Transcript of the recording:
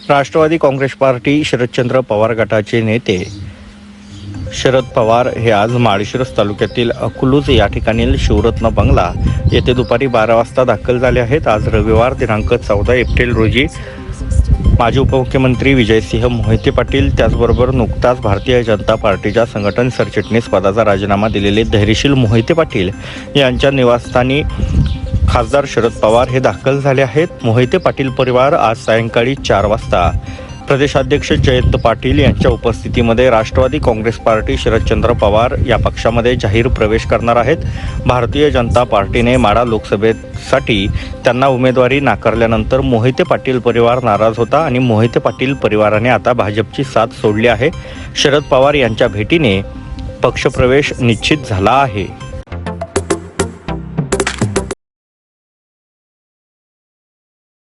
Rashtrawadi Congress party Sharadchandra Pawar गटाचे नेते शरद पवार हे आज माळशिरस तालुक्यातील अकलूज या ठिकाणी शिवरत्न बंगला येथे दुपारी 12 वाजता दाखल झाले आहेत। आज रविवार दिनांक 14 एप्रिल रोजी माजी उपमुख्यमंत्री विजयसिंह मोहिते पाटील त्याचबरोबर नुकताच भारतीय जनता पार्टीच्या संघटन सरचिटणीस पदाचा राजीनामा दिलेले धैर्यशील मोहिते पाटील यांच्या निवासस्थानी खासदार शरद पवार हे दाखल झाले आहेत। मोहिते पाटील परिवार आज सायंकाळी 4 वाजता प्रदेशाध्यक्ष जयंत पाटील यांच्या उपस्थितीमध्ये राष्ट्रवादी काँग्रेस पार्टी शरदचंद्र पवार या पक्षामध्ये जाहीर प्रवेश करणार आहेत। भारतीय जनता पार्टीने माढा लोकसभेसाठी त्यांना उमेदवारी नाकारल्यानंतर मोहिते पाटील परिवार नाराज होता आणि मोहिते पाटील परिवाराने आता भाजपची साथ सोडली आहे। शरद पवार यांच्या भेटीने पक्षप्रवेश निश्चित झाला आहे।